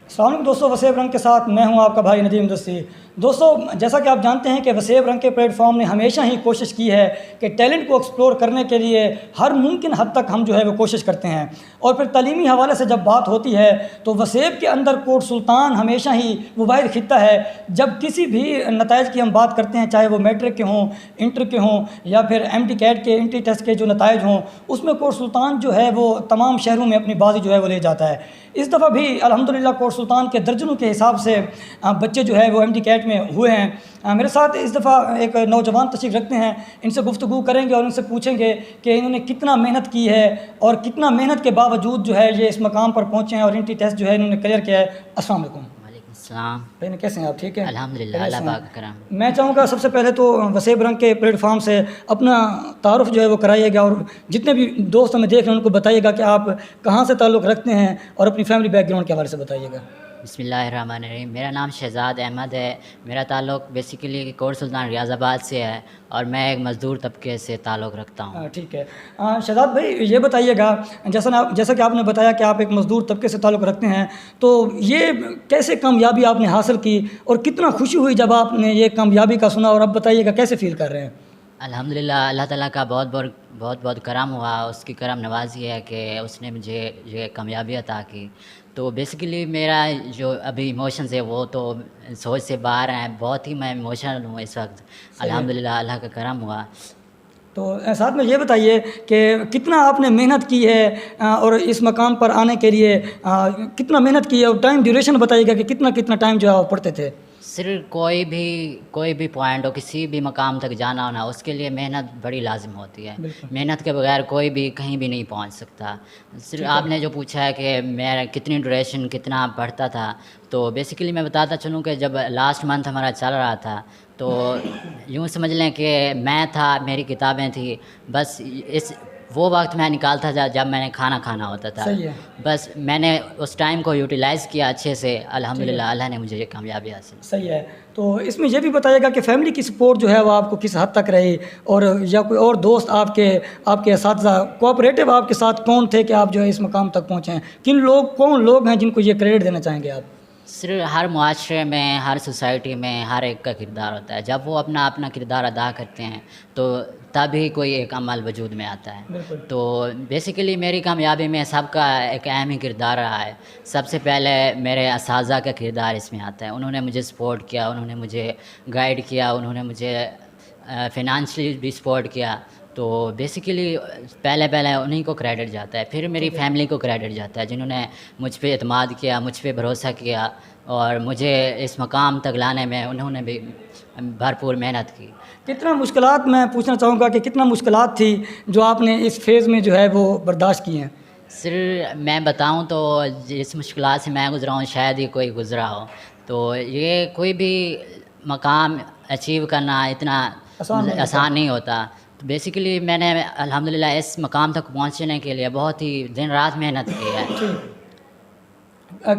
السلام علیکم دوستوں، وسیب رنگ کے ساتھ میں ہوں آپ کا بھائی ندیم دستی۔ دوستوں، جیسا کہ آپ جانتے ہیں کہ وسیب رنگ کے پلیٹ فارم نے ہمیشہ ہی کوشش کی ہے کہ ٹیلنٹ کو ایکسپلور کرنے کے لیے ہر ممکن حد تک ہم جو ہے وہ کوشش کرتے ہیں، اور پھر تعلیمی حوالے سے جب بات ہوتی ہے تو وسیب کے اندر کوٹ سلطان ہمیشہ ہی وہ واحد خطہ ہے جب کسی بھی نتائج کی ہم بات کرتے ہیں، چاہے وہ میٹرک کے ہوں، انٹر کے ہوں، یا پھر ایم ٹی کیٹ کے انٹری ٹیسٹ کے جو نتائج ہوں، اس میں کوٹ سلطان جو ہے وہ تمام شہروں میں اپنی بازی جو ہے وہ لے جاتا ہے۔ اس دفعہ بھی الحمدللہ کوٹ سلطان کے درجنوں کے حساب سے بچے جو ہے وہ ایم ٹی کیٹ میں ہوئے ہیں۔ میرے ساتھ اس دفعہ ایک نوجوان تشریف رکھتے ہیں، ان سے گفتگو کریں گے اور ان سے پوچھیں گے کہ انہوں نے کتنا محنت کی ہے اور کتنا محنت کے باوجود جو ہے یہ اس مقام پر پہنچے ہیں اور انٹری ٹیسٹ جو ہے انہوں نے کلیئر کیا ہے۔ السلام علیکم۔ وعلیکم السلام۔ بھائی کیسے ہیں آپ؟ ٹھیک ہے الحمدللہ، اللہ پاک کا کرم۔ میں چاہوں گا سب سے پہلے تو وسیب رنگ کے پلیٹ فارم سے اپنا تعارف جو ہے وہ کرائیے گا، اور جتنے بھی دوست ہمیں دیکھ رہے ہیں ان کو بتائیے گا کہ آپ کہاں سے تعلق رکھتے ہیں اور اپنی فیملی بیک گراؤنڈ کے حوالے سے بتائیے گا۔ بسم اللہ الرحمن الرحیم۔ میرا نام شہزاد احمد ہے۔ میرا تعلق بیسیکلی کوٹ سلطان ریاض آباد سے ہے اور میں ایک مزدور طبقے سے تعلق رکھتا ہوں۔ ٹھیک ہے شہزاد بھائی، یہ بتائیے گا جیسا کہ آپ نے بتایا کہ آپ ایک مزدور طبقے سے تعلق رکھتے ہیں، تو یہ کیسے کامیابی آپ نے حاصل کی اور کتنا خوشی ہوئی جب آپ نے یہ کامیابی کا سنا، اور اب بتائیے گا کیسے فیل کر رہے ہیں؟ الحمدللہ، اللہ تعالیٰ کا بہت کرم ہوا، اس کی کرم نوازی ہے کہ اس نے مجھے یہ کامیابی عطا کی۔ تو بیسیکلی میرا جو ابھی ایموشنز ہے وہ تو سوچ سے باہر ہیں، بہت ہی میں ایموشنل ہوں اس وقت۔ الحمدللہ، اللہ کا کرم ہوا۔ تو ساتھ میں یہ بتائیے کہ کتنا آپ نے محنت کی ہے اور اس مقام پر آنے کے لیے کتنا محنت کی ہے، اور ٹائم ڈیوریشن بتائیے گا کہ کتنا ٹائم جو ہے آپ پڑھتے تھے؟ صرف کوئی بھی پوائنٹ ہو، کسی بھی مقام تک جانا ہونا، اس کے لیے محنت بڑی لازم ہوتی ہے۔ محنت کے بغیر کوئی بھی کہیں بھی نہیں پہنچ سکتا۔ صرف آپ نے جو پوچھا ہے کہ میرا کتنی ڈوریشن کتنا پڑھتا تھا، تو بیسیکلی میں بتاتا چلوں کہ جب لاسٹ منتھ ہمارا چل رہا تھا تو یوں سمجھ لیں کہ میں تھا، میری کتابیں تھیں، بس وہ وقت میں نکالتا تھا جب میں نے کھانا کھانا ہوتا تھا۔ بس میں نے اس ٹائم کو یوٹیلائز کیا اچھے سے، الحمدللہ اللہ نے مجھے یہ کامیابی حاصل۔ صحیح ہے۔ تو اس میں یہ بھی بتائیے گا کہ فیملی کی سپورٹ جو ہے وہ آپ کو کس حد تک رہی، اور یا کوئی اور دوست آپ کے اساتذہ کوآپریٹو آپ کے ساتھ کون تھے کہ آپ جو ہے اس مقام تک پہنچے ہیں؟ کون لوگ ہیں جن کو یہ کریڈٹ دینا چاہیں گے آپ؟ صرف ہر معاشرے میں، ہر سوسائٹی میں ہر ایک کا کردار ہوتا ہے۔ جب وہ اپنا کردار ادا کرتے ہیں تو تبھی کوئی ایک عمل وجود میں آتا ہے۔ تو بیسیکلی میری کامیابی میں سب کا ایک اہم ہی کردار رہا ہے۔ سب سے پہلے میرے اساتذہ کا کردار اس میں آتا ہے۔ انہوں نے مجھے سپورٹ کیا، انہوں نے مجھے گائیڈ کیا، انہوں نے مجھے فائنانشلی بھی سپورٹ کیا۔ تو بیسیکلی پہلے انہیں کو کریڈٹ جاتا ہے، پھر میری فیملی کو کریڈٹ جاتا ہے جنہوں نے مجھ پہ اعتماد کیا، مجھ پہ بھروسہ کیا، اور مجھے اس مقام تک لانے میں انہوں نے بھی بھرپور محنت کی۔ کتنا مشکلات، میں پوچھنا چاہوں گا کہ کتنا مشکلات تھی جو آپ نے اس فیز میں جو ہے وہ برداشت کی ہیں؟ صرف میں بتاؤں تو جس مشکلات سے میں گزرا ہوں شاید ہی کوئی گزرا ہو۔ تو یہ کوئی بھی مقام اچیو کرنا اتنا آسان نہیں ہوتا۔ بیسیکلی میں نے الحمدللہ اس مقام تک پہنچنے کے لیے بہت ہی دن رات محنت کی ہے۔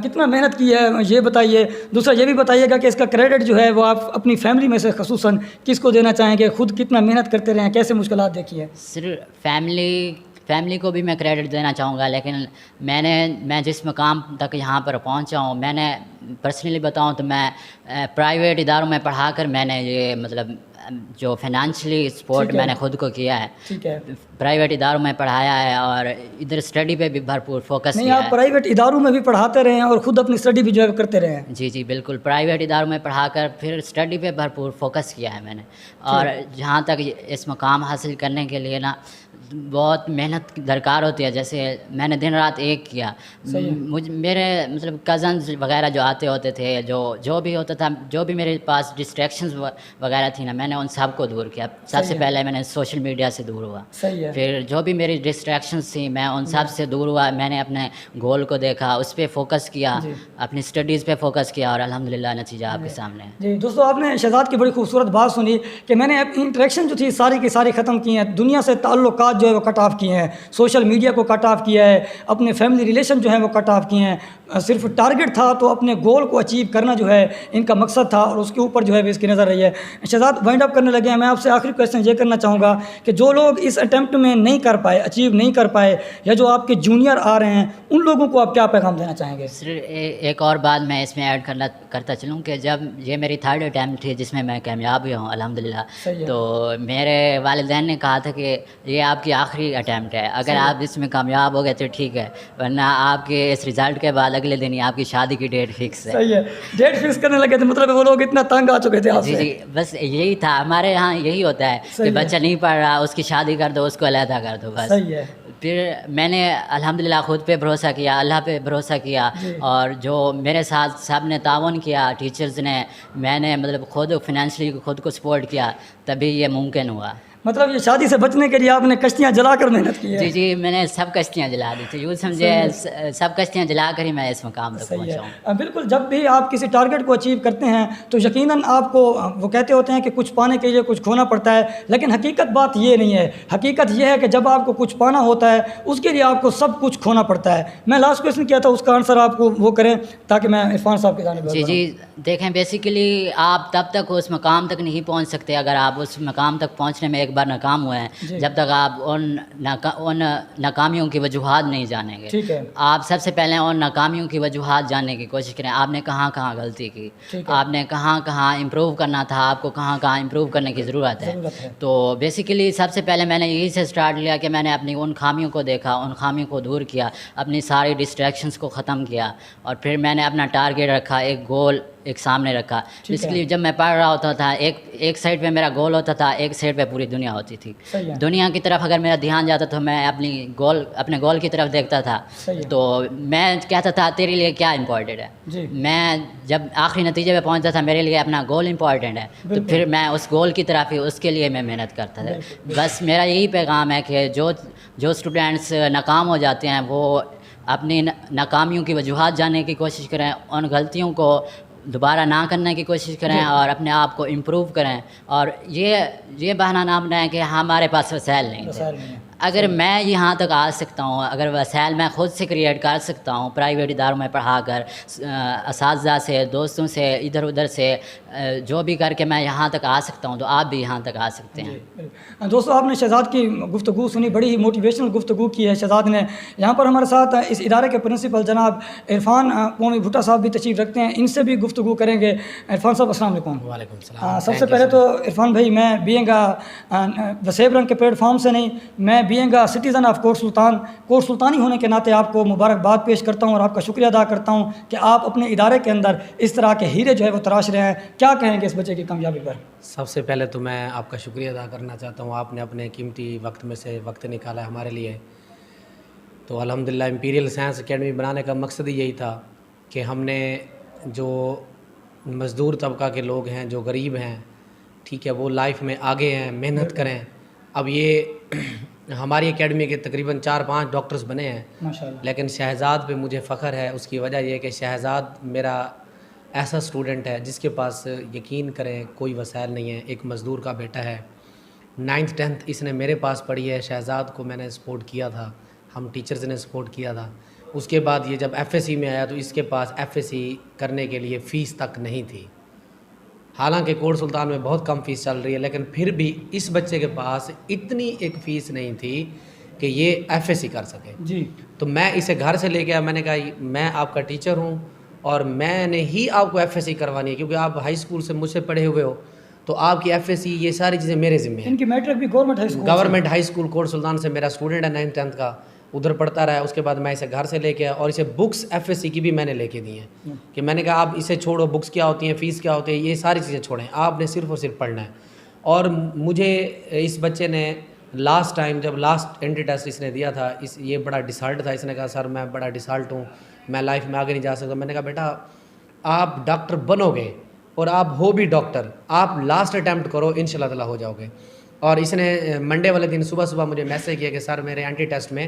کتنا محنت کی ہے یہ بتائیے۔ دوسرا یہ بھی بتائیے گا کہ اس کا کریڈٹ جو ہے وہ آپ اپنی فیملی میں سے خصوصاً کس کو دینا چاہیں گے؟ خود کتنا محنت کرتے رہے ہیں، کیسے مشکلات دیکھی ہے؟ صرف فیملی کو بھی میں کریڈٹ دینا چاہوں گا، لیکن میں جس مقام تک یہاں پر پہنچا ہوں، میں نے پرسنلی بتاؤں تو میں پرائیویٹ اداروں میں پڑھا کر میں نے یہ مطلب جو فائنانشلی سپورٹ میں نے خود کو کیا ہے، پرائیویٹ اداروں میں پڑھایا ہے اور ادھر اسٹڈی پہ بھی بھرپور فوکس کیا ہے۔ آپ پرائیویٹ اداروں میں بھی پڑھاتے رہے ہیں اور خود اپنی اسٹڈی بھی جو ہے کرتے رہے ہیں؟ جی بالکل، پرائیویٹ اداروں میں پڑھا کر پھر اسٹڈی پہ بھرپور فوکس کیا ہے میں نے۔ اور جہاں تک اس مقام حاصل کرنے کے لیے نا بہت محنت درکار ہوتی ہے۔ جیسے میں نے دن رات ایک کیا، میرے مطلب کزنز وغیرہ جو آتے ہوتے تھے، جو بھی ہوتا تھا، جو بھی میرے پاس ڈسٹریکشنز وغیرہ تھی نا، میں نے ان سب کو دور کیا۔ سب سے پہلے میں نے سوشل میڈیا سے دور ہوا، پھر جو بھی میری ڈسٹریکشنز تھیں میں ان سب سے دور ہوا۔ میں نے اپنے گول کو دیکھا، اس پہ فوکس کیا، اپنی اسٹڈیز پہ فوکس کیا، اور الحمدللہ نتیجہ آپ کے سامنے ہے۔ جی دوستو، آپ نے شہزاد کی بڑی خوبصورت بات سنی کہ میں نے انٹریکشن جو تھی ساری کی ساری ختم کی ہیں، دنیا سے تعلقات تعلقات جو ہے وہ کٹ آف کیے ہیں, سوشل میڈیا کو کٹ آف کیا ہے, اپنے فیملی ریلیشن جو ہیں وہ کٹ آف کیے ہیں. صرف ٹارگٹ تھا تو اپنے گول کو اچیو کرنا جو ہے ان کا مقصد تھا, اور اس کے اوپر جو ہے اس کی نظر رہی ہے. شہزاد وائنڈ اپ کرنے لگے ہیں, میں آپ سے آخری کویشچن یہ کرنا چاہوں گا کہ جو لوگ اس اٹیمپٹ میں نہیں کر پائے, اچیو نہیں کر پائے, یا جو آپ کے جونیئر آ رہے ہیں, ان لوگوں کو آپ کیا پیغام دینا چاہیں گے؟ سر ایک اور بات میں اس میں ایڈ کرتا چلوں کہ جب یہ میری تھرڈ اٹیمپٹ تھی جس میں میں کامیاب ہوئی ہوں الحمدللہ, تو میرے والدین نے کہا تھا کہ یہ آپ کی آخری اٹیمپٹ ہے, اگر آپ اس میں کامیاب ہو گئے تو ٹھیک ہے, ورنہ آپ کے اس رزلٹ کے بعد اگلے دن ہی آپ کی شادی کی ڈیٹ فکس ہے. صحیح ہے, ڈیٹ فکس کرنے لگے تھے, مطلب وہ لوگ اتنا تنگ آ چکے تھے آپ سے. جی بس یہی تھا, ہمارے یہاں یہی ہوتا ہے کہ بچہ نہیں پڑھ رہا, اس کی شادی کر دو, اس کو علیحدہ کر دو بس. صحیح ہے. پھر میں نے الحمدللہ خود پہ بھروسہ کیا, اللہ پہ بھروسہ کیا, اور جو میرے ساتھ سب نے تعاون کیا, ٹیچرز نے, میں نے مطلب خود فائنینشلی خود کو سپورٹ کیا, تبھی یہ ممکن ہوا. مطلب یہ شادی سے بچنے کے لیے آپ نے کشتیاں جلا کر محنت کی ہے؟ جی میں نے سب کشتیاں جلا دی تھی, یوں سمجھے سب کشتیاں جلا کر ہی میں اس مقام تک پہنچا ہوں. بالکل, جب بھی آپ کسی ٹارگٹ کو اچیو کرتے ہیں تو یقیناً آپ کو, وہ کہتے ہوتے ہیں کہ کچھ پانے کے لیے کچھ کھونا پڑتا ہے, لیکن حقیقت بات یہ نہیں ہے. حقیقت یہ ہے کہ جب آپ کو کچھ پانا ہوتا ہے اس کے لیے آپ کو سب کچھ کھونا پڑتا ہے. میں لاسٹ کویشچن کیا تھا, اس کا آنسر آپ کو وہ کریں تاکہ میں عرفان صاحب کے جانب. جی دیکھیں, بیسیکلی آپ تب تک اس مقام تک نہیں پہنچ سکتے اگر آپ اس مقام تک پہنچنے میں ایک بار ناکام ہوئے ہیں, جب تک آپ ان ناکامیوں کی وجوہات نہیں جانیں گے. ٹھیک ہے, آپ سب سے پہلے ان ناکامیوں کی وجوہات جاننے کی کوشش کریں, آپ نے کہاں کہاں غلطی کی, آپ نے کہاں کہاں امپروو کرنا تھا, آپ کو کہاں کہاں امپروو کرنے کی ضرورت ہے. تو بیسیکلی سب سے پہلے میں نے یہی سے اسٹارٹ لیا کہ میں نے اپنی ان خامیوں کو دیکھا, ان خامیوں کو دور کیا, اپنی ساری ڈسٹریکشنز کو ختم کیا, اور پھر میں نے اپنا ٹارگیٹ رکھا, ایک گول ایک سامنے رکھا. بیسیکلی جب میں پڑھ رہا ہوتا تھا, ایک سائڈ پہ میرا گول ہوتا تھا, ایک سائڈ پہ پوری دنیا ہوتی تھی. دنیا کی طرف اگر میرا دھیان جاتا تو میں اپنے گول کی طرف دیکھتا تھا, تو میں کہتا تھا تیرے لیے کیا امپورٹنٹ ہے. میں جب آخری نتیجے پہ پہنچتا تھا میرے لیے اپنا گول امپورٹنٹ ہے, تو پھر میں اس گول کی طرف ہی, اس کے لیے میں محنت کرتا تھا. بس میرا یہی پیغام ہے کہ جو اسٹوڈنٹس ناکام ہو جاتے ہیں وہ اپنی ناکامیوں کی وجوہات جاننے کی کوشش کریں, ان غلطیوں کو دوبارہ نہ کرنے کی کوشش کریں, اور اپنے آپ کو امپروو کریں. اور یہ بہانہ نہ بنائیں کہ ہمارے پاس وسائل نہیں تھے. اگر میں یہاں تک آ سکتا ہوں, اگر وسائل میں خود سے کریٹ کر سکتا ہوں, پرائیویٹ اداروں میں پڑھا کر, اساتذہ سے, دوستوں سے, ادھر ادھر سے جو بھی کر کے میں یہاں تک آ سکتا ہوں, تو آپ بھی یہاں تک آ سکتے ہیں. دوستو, آپ نے شہزاد کی گفتگو سنی, بڑی ہی موٹیویشنل گفتگو کی ہے شہزاد نے. یہاں پر ہمارے ساتھ اس ادارے کے پرنسپل جناب عرفان قومی بھٹا صاحب بھی تشریف رکھتے ہیں, ان سے بھی گفتگو کریں گے. عرفان صاحب السلام علیکم. وعلیکم السلام. سب سے پہلے تو عرفان بھائی, میں بینگ وسیب رنگ کے پلیٹ فارم سے نہیں, میں بینگ سٹیزن آف کوٹ سلطانی ہونے کے ناطے آپ کو مبارکباد پیش کرتا ہوں, اور آپ کا شکریہ ادا کرتا ہوں کہ آپ اپنے ادارے کے اندر اس طرح کے ہیرے جو ہے وہ تراش رہے ہیں. کیا کہیں گے اس بچے کی کامیابی پر؟ سب سے پہلے تو میں آپ کا شکریہ ادا کرنا چاہتا ہوں, آپ نے اپنے قیمتی وقت میں سے وقت نکالا ہے ہمارے لیے. تو الحمدللہ امپیریل سائنس اکیڈمی بنانے کا مقصد ہی یہی تھا کہ ہم نے جو مزدور طبقہ کے لوگ ہیں, جو غریب ہیں, ٹھیک ہے, وہ لائف میں آگے ہیں, محنت کریں. اب یہ ہماری اکیڈمی کے تقریباً 4-5 ڈاکٹرز بنے ہیں, لیکن شہزاد پہ مجھے فخر ہے. اس کی وجہ یہ ہے کہ شہزاد میرا ایسا اسٹوڈنٹ ہے جس کے پاس, یقین کریں, کوئی وسائل نہیں ہے. ایک مزدور کا بیٹا ہے, 9th 10th اس نے میرے پاس پڑھی ہے. شہزاد کو میں نے سپورٹ کیا تھا, ہم ٹیچرز نے سپورٹ کیا تھا. اس کے بعد یہ جب ایف ایس سی میں آیا تو اس کے پاس ایف ایس سی کرنے کے لیے فیس تک نہیں تھی. حالانکہ کوٹ سلطان میں بہت کم فیس چل رہی ہے, لیکن پھر بھی اس بچے کے پاس اتنی ایک فیس نہیں تھی کہ یہ ایف ایس سی کر سکے. تو میں اسے گھر سے لے کے آیا, میں نے کہا میں آپ کا ٹیچر ہوں اور میں نے ہی آپ کو ایف ایس سی کروانی ہے, کیونکہ آپ ہائی اسکول سے مجھ سے پڑھے ہوئے ہو, تو آپ کی ایف ایس سی یہ ساری چیزیں میرے ذمہ ہیں. ان کی میٹرک بھی گورنمنٹ ہائی اسکول کوٹ سلطان سے میرا اسٹوڈنٹ ہے 9th 10th کا, ادھر پڑھتا رہا ہے. اس کے بعد میں اسے گھر سے لے کے آیا, اور اسے بکس ایف ایس سی کی بھی میں نے لے کے دی ہیں, کہ میں نے کہا آپ اسے چھوڑو, بکس کیا ہوتی ہیں, فیس کیا ہوتی ہے, یہ ساری چیزیں چھوڑیں, آپ نے صرف اور صرف پڑھنا ہے. اور مجھے اس بچے نے لاسٹ ٹائم جب لاسٹ انٹری ٹیسٹ اس نے دیا تھا, یہ بڑا ڈسالٹ تھا. اس نے کہا سر میں بڑا ڈسالٹ ہوں, میں لائف میں آگے نہیں جا سکتا. میں نے کہا بیٹا آپ ڈاکٹر بنو گے, اور آپ ہو بھی ڈاکٹر, آپ لاسٹ اٹیمپٹ کرو, انشاءاللہ تعالیٰ ہو جاؤ گے. اور اس نے منڈے والے دن صبح مجھے میسیج کیا کہ سر میرے اینٹی ٹیسٹ میں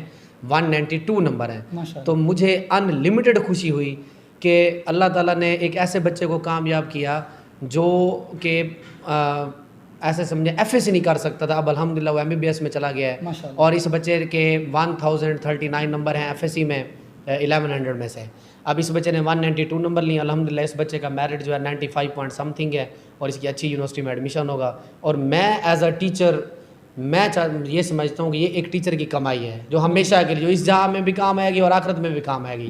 192 نمبر ہیں. تو مجھے ان لمیٹڈ خوشی ہوئی کہ اللہ تعالیٰ نے ایک ایسے بچے کو کامیاب کیا جو کہ ایسے سمجھیں FSC نہیں کر سکتا تھا، اب الحمدللہ وہ MBBS میں چلا گیا ہے، اور اس بچے کے 1039 نمبر ہیں FSC میں 1100 میں سے. اب اس بچے نے 192 نمبر لیے. الحمدللہ اس بچے کا میرٹ جو ہے 95 پوائنٹ سم تھنگ ہے، اور اس کی اچھی یونیورسٹی میں ایڈمیشن ہوگا. اور میں ایز اے ٹیچر میں یہ سمجھتا ہوں کہ یہ ایک ٹیچر کی کمائی ہے جو ہمیشہ کے لیے، جو اس جہاں میں بھی کام آئے گی اور آخرت میں بھی کام آئے گی.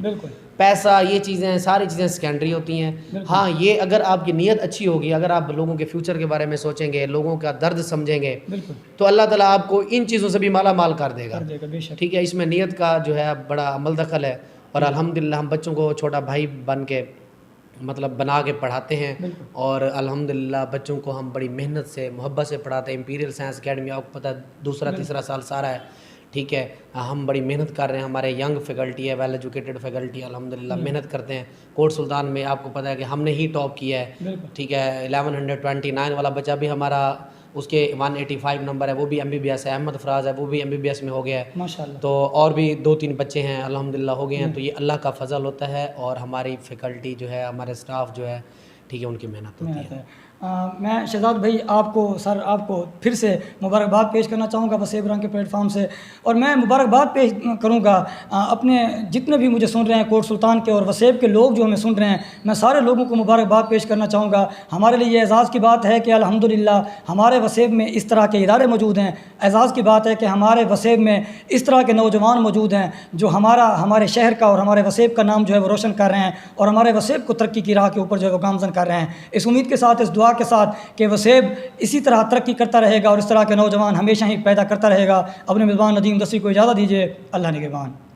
پیسہ یہ چیزیں ساری چیزیں سیکنڈری ہوتی ہیں. ہاں یہ اگر آپ کی نیت اچھی ہوگی، اگر آپ لوگوں کے فیوچر کے بارے میں سوچیں گے، لوگوں کا درد سمجھیں گے، تو اللہ تعالیٰ آپ کو ان چیزوں سے بھی مالا مال کر دے گا. ٹھیک ہے، اس میں نیت کا جو ہے بڑا عمل دخل ہے. اور الحمدللہ ہم بچوں کو چھوٹا بھائی بن کے مطلب بنا کے پڑھاتے ہیں، اور الحمدللہ بچوں کو ہم بڑی محنت سے محبت سے پڑھاتے ہیں. امپیریل سائنس اکیڈمی آپ کو پتہ ہے دوسرا تیسرا سال سارا ہے. ٹھیک ہے، ہم بڑی محنت کر رہے ہیں. ہمارے ینگ فیکلٹی ہے، ویل ایجوکیٹڈ فیکلٹی ہے، الحمدللہ محنت کرتے ہیں. کوٹ سلطان میں آپ کو پتہ ہے کہ ہم نے ہی ٹاپ کیا ہے. ٹھیک ہے، 1129 والا بچہ بھی ہمارا، اس کے 185 نمبر ہے، وہ بھی MBBS ہے. احمد فراز ہے، وہ بھی MBBS میں ہو گیا ہے ماشاءاللہ. تو اور بھی 2-3 بچے ہیں الحمدللہ ہو گئے ہیں. تو یہ اللہ کا فضل ہوتا ہے، اور ہماری فیکلٹی جو ہے، ہمارے اسٹاف جو ہے، ٹھیک ہے، ان کی محنت ہوتی ہے. میں شہزاد بھائی آپ کو پھر سے مبارکباد پیش کرنا چاہوں گا وسیب رنگ کے پلیٹ فارم سے. اور میں مبارکباد پیش کروں گا اپنے جتنے بھی مجھے سن رہے ہیں کوٹ سلطان کے اور وسیب کے لوگ جو ہمیں سن رہے ہیں، میں سارے لوگوں کو مبارکباد پیش کرنا چاہوں گا. ہمارے لیے یہ اعزاز کی بات ہے کہ الحمدللہ ہمارے وسیب میں اس طرح کے ادارے موجود ہیں. اعزاز کی بات ہے کہ ہمارے وسیب میں اس طرح کے نوجوان موجود ہیں جو ہمارے شہر کا اور ہمارے وسیب کا نام جو ہے وہ روشن کر رہے ہیں، اور ہمارے وسیب کو ترقی کی راہ کے اوپر جو ہے وہ گامزن کر رہے ہیں. اس امید کے ساتھ، اس دعا کے ساتھ کہ وسیب اسی طرح ترقی کرتا رہے گا اور اس طرح کے نوجوان ہمیشہ ہی پیدا کرتا رہے گا. اپنے میزبان ندیم دستی کو اجازت دیجیے. اللہ نگہبان.